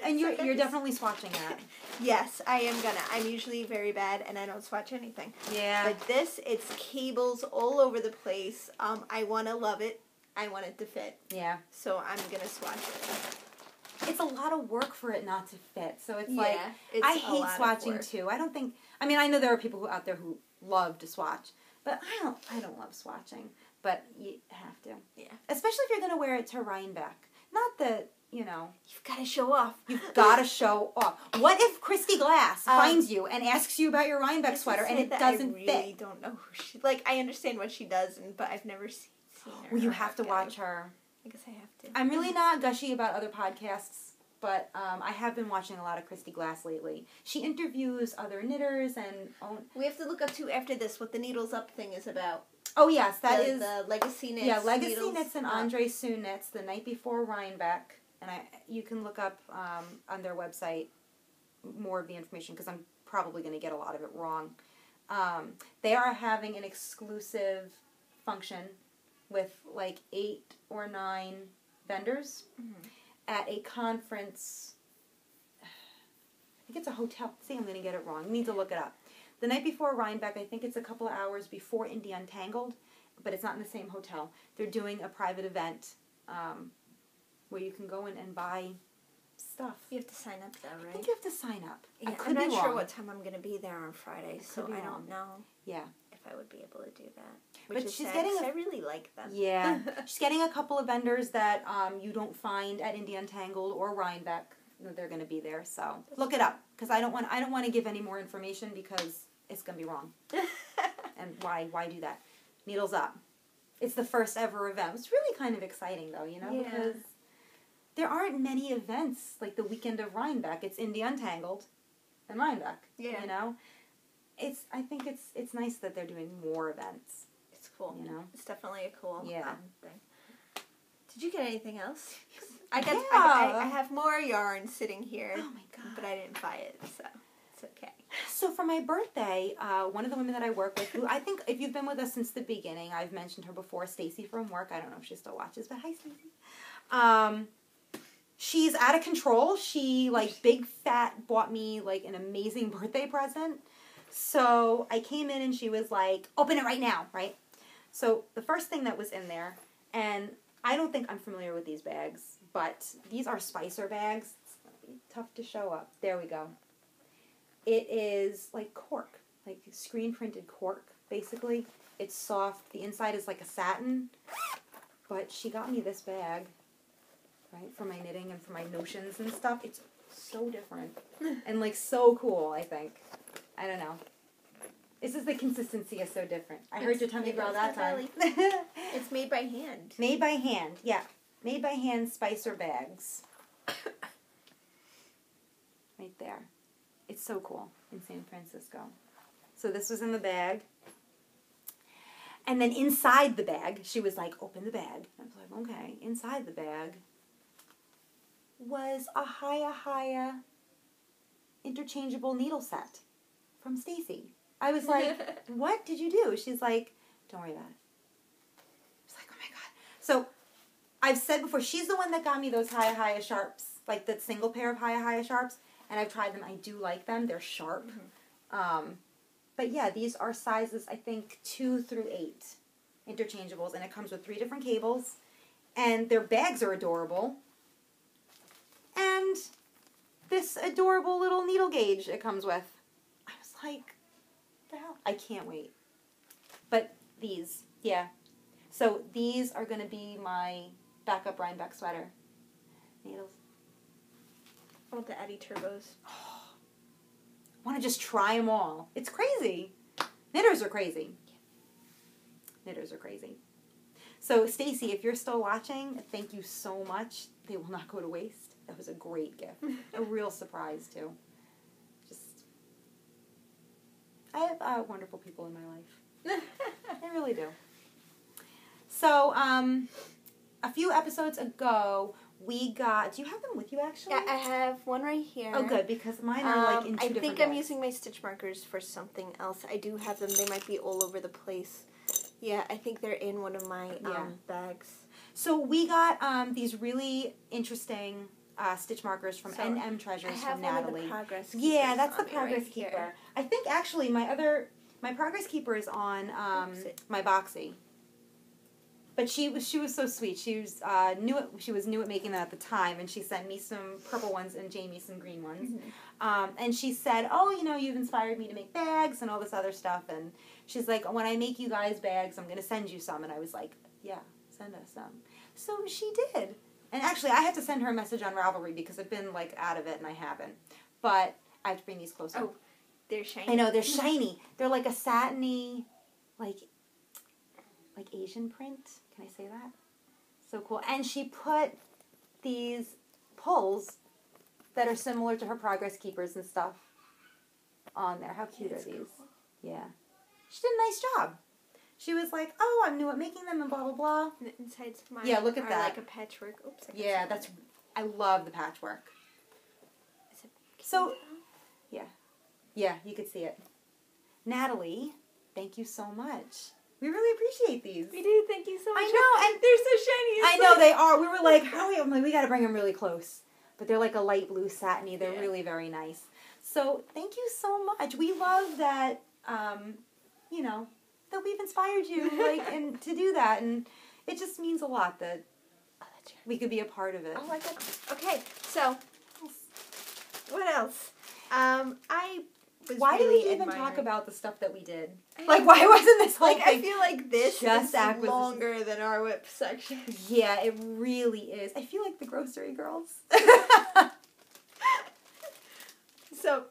And you're definitely swatching that. Yes, I am gonna. I'm usually very bad and I don't swatch anything. Yeah. But this, it's cables all over the place. I wanna love it. I want it to fit. Yeah. So I'm gonna swatch it. It's a lot of work for it not to fit. So it's like, I hate swatching too. I don't think, I mean, I know there are people out there who love to swatch, but I don't love swatching. But you have to. Yeah. Especially if you're going to wear it to Rhinebeck. Not that, you know. You've got to show off. You've got to show off. What if Christy Glass finds you and asks you about your Rhinebeck sweater and it doesn't fit? I really don't know who she... Like, I understand what she does, but I've never seen her. Well, you have to watch her. I guess I have to. I'm really not gushy about other podcasts, but I have been watching a lot of Christy Glass lately. She interviews other knitters and... We have to look up, too, after this, what the Needles Up thing is about. Oh, yes, that is... The Legacy Knits. Yeah, Legacy Knits and Andre Sue Knits, the night before Rhinebeck. And you can look up on their website more of the information, because I'm probably going to get a lot of it wrong. They are having an exclusive function with like 8 or 9 vendors at a conference. I think it's a hotel. See, I'm going to get it wrong. Need to look it up. The night before Rhinebeck, I think it's a couple of hours before Indie Untangled, but it's not in the same hotel. They're doing a private event where you can go in and buy stuff. You have to sign up though, right? I think you have to sign up. Yeah, I'm not sure what time I'm going to be there on Friday, so I don't know. Yeah. If I would be able to do that. But she's getting I really like them. Yeah. She's getting a couple of vendors that you don't find at Indie Untangled or Rhinebeck. They're going to be there, so look it up, because I don't want to give any more information because it's going to be wrong. And why do that? Needles Up. It's the first ever event. It's really kind of exciting though, you know, because there aren't many events like the weekend of Rhinebeck. It's Indie Untangled and Rhinebeck. Yeah. You know? I think it's nice that they're doing more events. It's cool. You know? It's definitely a cool thing. Did you get anything else? I have more yarn sitting here. Oh my god. But I didn't buy it, so it's okay. So for my birthday, one of the women that I work with, who I think if you've been with us since the beginning, I've mentioned her before, Stacy from work. I don't know if she still watches, but hi Stacy. She's out of control. She, like, big fat bought me, like, an amazing birthday present. So I came in and she was like, open it right now, right? So the first thing that was in there, and I don't think I'm familiar with these bags, but these are Spicer bags. It's going to be tough to show up. There we go. It is like cork, like screen printed cork, basically. It's soft. The inside is like a satin. But she got me this bag, right, for my knitting and for my notions and stuff. It's so different. And like so cool, I think. I don't know. It's just the consistency is so different. I heard your tummy growl that time. It's made by hand. Made by hand, yeah. Made by hand Spicer bags. Right there. It's so cool in San Francisco. So this was in the bag. And then inside the bag, she was like, open the bag. I was like, okay. Inside the bag was a Hiya Hiya interchangeable needle set from Stacy. I was like, what did you do? She's like, don't worry about it. I was like, oh my god. So I've said before, she's the one that got me those Hiya Hiya sharps, like the single pair of Hiya Hiya sharps. And I've tried them. I do like them. They're sharp. But yeah, these are sizes, I think, 2 through 8 interchangeables. And it comes with 3 different cables. And their bags are adorable. And this adorable little needle gauge it comes with. I was like, the hell? I can't wait. But these, yeah. So these are going to be my backup Rhinebeck sweater. Needles. I want the Addy Turbos. I want to just try them all. It's crazy. Knitters are crazy. Knitters are crazy. So, Stacy, if you're still watching, thank you so much. They will not go to waste. That was a great gift. A real surprise, too. I have wonderful people in my life. I really do. So, a few episodes ago, we got... Do you have them with you, actually? Yeah, I have one right here. Oh, good, because mine are, like, in two different I think bags. I'm using my stitch markers for something else. I do have them. They might be all over the place. Yeah, I think they're in one of my bags. So we got these really interesting stitch markers from NM Treasures from Natalie. I have one of the Progress Keepers. Yeah, that's the on Progress right Keeper. here. I think, actually, my Progress Keeper is on my Boxy. But she was so sweet. She was new at making them at the time, and she sent me some purple ones and Jaymie some green ones. Mm-hmm. And she said, "Oh, you know, you've inspired me to make bags and all this other stuff." And she's like, "When I make you guys bags, I'm going to send you some." And I was like, "Yeah, send us some." So she did, And actually, I had to send her a message on Ravelry because I've been, like, out of it and I haven't. But I have to bring these closer. Oh, they're shiny. I know, they're shiny. They're like a satiny, like Asian print. Can I say that? So cool. And she put these pulls that are similar to her Progress Keepers and stuff on there. How cute are these? Cool. Yeah. She did a nice job. She was like, oh, I'm new at making them and blah, blah, blah. And the insides of mine look at that. like a patchwork. Oops. Yeah, I love the patchwork. So, yeah. Yeah, you could see it. Natalie, thank you so much. We really appreciate these. We do. Thank you so much. I know. And they're so shiny. I know they are. We were like, I'm like, we got to bring them really close. But they're like a light blue satiny. They're really very nice. So thank you so much. We love that, you know, that we've inspired you and to do that. And it just means a lot that we could be a part of it. Oh my God. Okay, so what else? Why did we even talk about the stuff that we did? Like, why wasn't this whole thing? I feel like this just is longer than our whip section. Yeah, it really is. I feel like the grocery girls. So,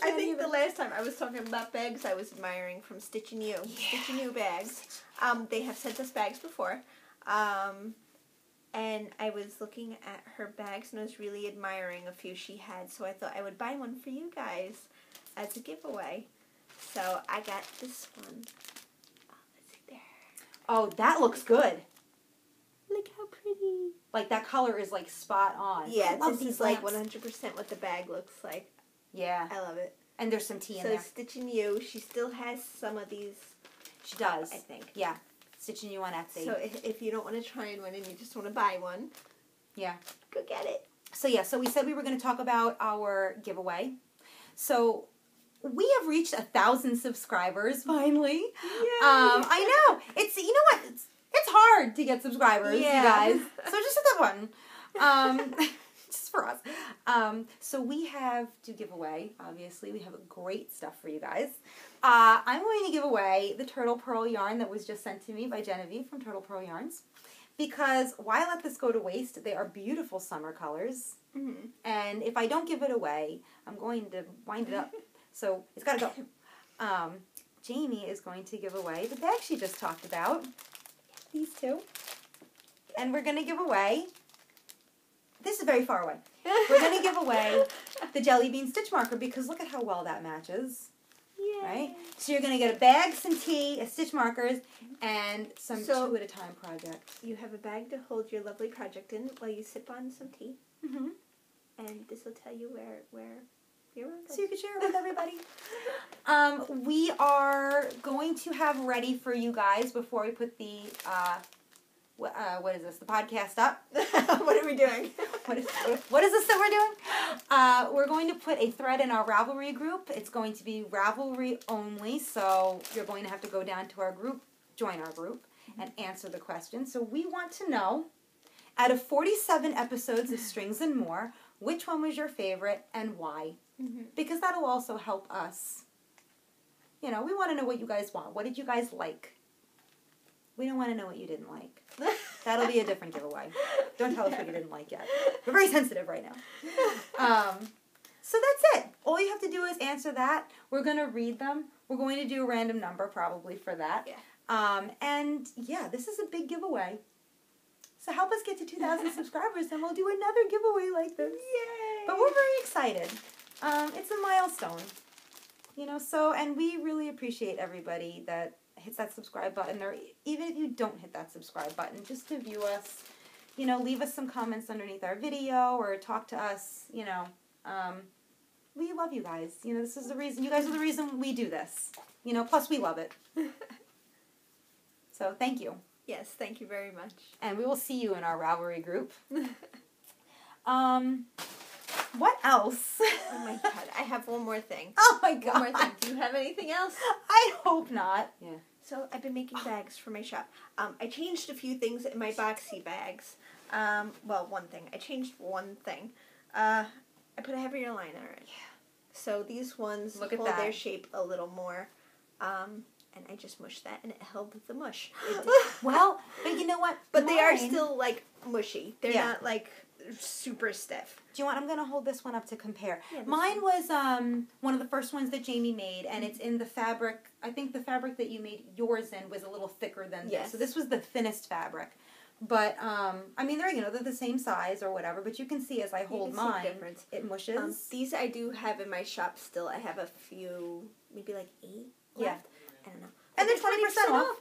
I think the last time I was talking about bags I was admiring from Stitch and You. Yeah. Stitch and You bags. They have sent us bags before. And I was looking at her bags and I was really admiring a few she had. So I thought I would buy one for you guys as a giveaway. So I got this one. Oh, let's see there. Oh, that looks good. Look how pretty. Like, that color is, like, spot on. Yeah, this is, like, 100% what the bag looks like. Yeah. I love it. And there's some tea in there. So, Stitch and You, she still has some of these. She does. I think. Yeah. Stitch and You on Etsy. So, if you don't want to try one and you just want to buy one. Yeah. Go get it. So, yeah. So, we said we were going to talk about our giveaway. So, we have reached 1,000 subscribers, finally. Yay. I know. It's, you know what? It's hard to get subscribers, you guys. So just hit that button. Just for us. So we have to give away, obviously. We have great stuff for you guys. I'm going to give away the Turtle Pearl yarn that was just sent to me by Genevieve from Turtle Pearl Yarns. Because why let this go to waste? They are beautiful summer colors. Mm-hmm. And if I don't give it away, I'm going to wind it up. So it's got to go. Jaymie is going to give away the bag she just talked about. These two. And we're going to give away, this is very far away, we're going to give away the Jelly Bean Stitch Marker because look at how well that matches. Yay. Right? So you're going to get a bag, some tea, a stitch markers, and some two-at-a-time projects. You have a bag to hold your lovely project in while you sip on some tea. Mm-hmm. And this will tell you where your work is. So you can share it with everybody. We are going to have ready for you guys before we put the, what is this, the podcast up. What are we doing? What is this that we're doing? We're going to put a thread in our Ravelry group. It's going to be Ravelry only, so you're going to have to go down to our group, join our group, and answer the question. So we want to know, out of 47 episodes of Strings and More, which one was your favorite and why? Mm-hmm. Because that'll also help us. You know, we want to know what you guys want. What did you guys like? We don't want to know what you didn't like. That'll be a different giveaway. Don't tell us what you didn't like yet. We're very sensitive right now. So that's it. All you have to do is answer that. We're going to read them. We're going to do a random number probably for that. Yeah. And yeah, this is a big giveaway. So help us get to 2,000 subscribers and we'll do another giveaway like this. Yay! But we're very excited. It's a milestone. You know, so, and we really appreciate everybody that hits that subscribe button, or even if you don't hit that subscribe button, just to view us, you know, leave us some comments underneath our video, or talk to us, you know. We love you guys. You know, this is the reason, you guys are the reason we do this. You know, plus we love it. So, thank you. Yes, thank you very much. And we will see you in our Ravelry group. What else? Oh my God, I have one more thing. Oh my God. One more thing. Do you have anything else? I hope not. Yeah. So I've been making bags for my shop. I changed a few things in my boxy bags. Well, one thing. I changed one thing. I put a heavier line on it. Yeah. So these ones hold their shape a little more. And and I just mushed that, and it held the mush. Well, but you know what? But they are still, like, mushy. They're Yeah. not, like, super stiff. Do you want? I'm going to hold this one up to compare. Yeah, Mine was one of the first ones that Jaymie made, and it's in the fabric. I think the fabric that you made yours in was a little thicker than this. So this was the thinnest fabric. But, I mean, they're the same size or whatever, but you can see as I hold mine, it mushes. These I do have in my shop still. I have a few, maybe like 8 left. I don't know. And they're 20% off.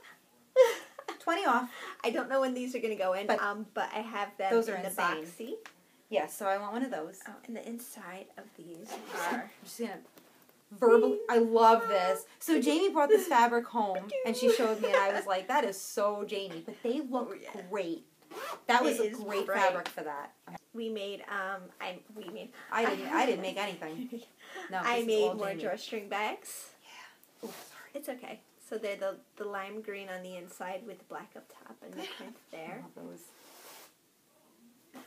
20 off. I don't know when these are going to go in, but I have them those are in the insane. boxy. Yeah, so I want one of those. Oh, and the inside of these I'm are... just going to verbally... I love this. So Jaymie brought this fabric home, and she showed me, and I was like, that is so Jaymie. But they look great. That was a great fabric for that. We made, I didn't make anything. No, I made more Jaymie. drawstring bags. Yeah. Oh, sorry. It's okay. So they're the lime green on the inside with the black up top and the print there.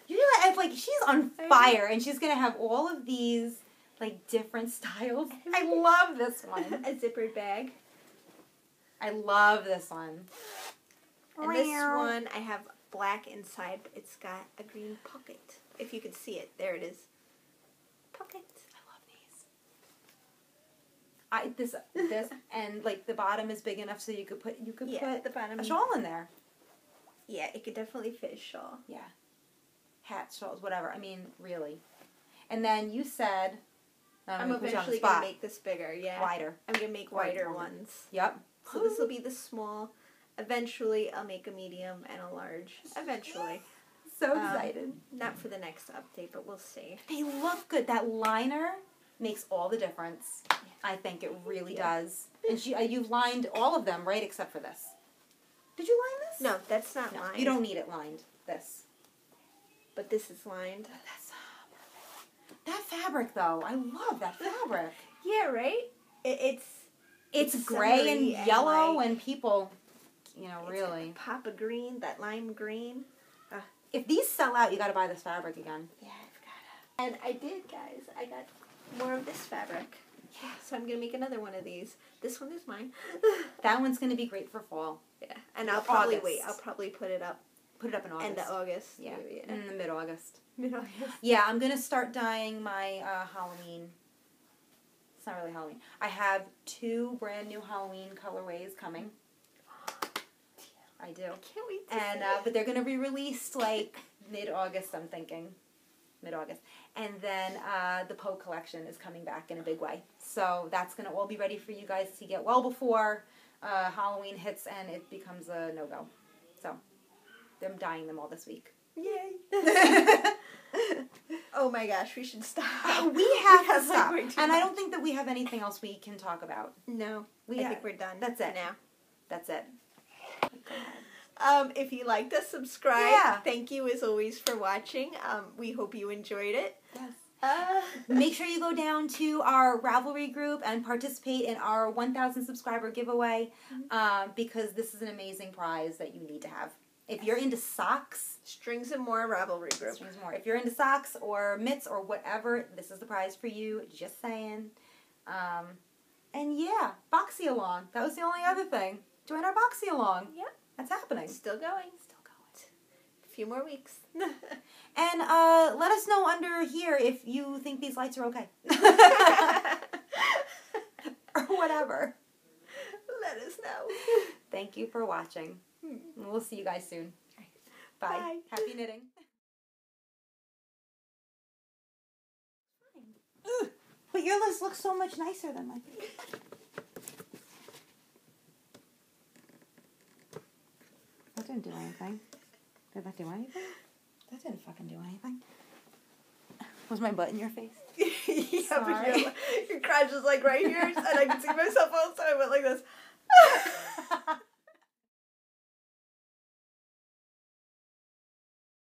You realize, like, she's on fire, and she's going to have all of these, like, different styles. I love this one. A zippered bag. I love this one. And this one, I have black inside, but it's got a green pocket. If you can see it, there it is. Pocket. I love these. This, and, like, the bottom is big enough so you could put the bottom, a shawl in there. Yeah, it could definitely fit a shawl. Yeah. Hats, shawls, whatever. I mean, really. And then you said... I'm eventually going to make this bigger, Wider. I'm going to make wider ones. Yep. So this will be the small. Eventually, I'll make a medium and a large. Eventually. So excited. Not for the next update, but we'll see. They look good. That liner makes all the difference. Yeah. I think it really does. And you've lined all of them, right? Except for this. Did you line this? No, that's not lined. You don't need it lined. This. But this is lined. That's perfect. That fabric, though. I love that fabric. Yeah, right? It's gray and yellow and people, really. Got pop of green, that lime green. If these sell out, you got to buy this fabric again. Yeah, I've got it. And I did, guys. I got more of this fabric. Yeah, so I'm going to make another one of these. This one is mine. That one's going to be great for fall. Yeah, and I'll probably wait. I'll probably put it up. Put it up in August. End of August. Yeah, in the mid-August. Mid-August. Yeah, I'm going to start dyeing my Halloween. It's not really Halloween. I have 2 brand new Halloween colorways coming. I do. I can't wait to see. But they're going to be released like mid-August, I'm thinking. Mid-August. And then the Poe collection is coming back in a big way. So that's going to all be ready for you guys to get well before Halloween hits and it becomes a no-go. So I'm dyeing them all this week. Yay. Oh my gosh, we should stop. We have to stop. And I don't think that we have anything else we can talk about. No. I think we're done. That's it. Now. That's it. If you liked us, subscribe. Yeah. Thank you as always for watching. We hope you enjoyed it. Yes. Make sure you go down to our Ravelry group and participate in our 1,000 subscriber giveaway because this is an amazing prize that you need to have. If you're into socks... Strings and more Ravelry group. Strings and more. If you're into socks or mitts or whatever, this is the prize for you. Just saying. And yeah, Boxy Along. That was the only other thing. Join our Boxy Along. Yep. That's happening. Still going. Still going. A few more weeks. And let us know under here if you think these lights are okay. Or whatever. Let us know. Thank you for watching. We'll see you guys soon. Bye. Bye. Happy knitting. But your list looks so much nicer than mine. That didn't do anything. Did that do anything? That didn't fucking do anything. Was my butt in your face? Yeah, Sorry. but your crotch is like right here, and I can see myself also. I went like this.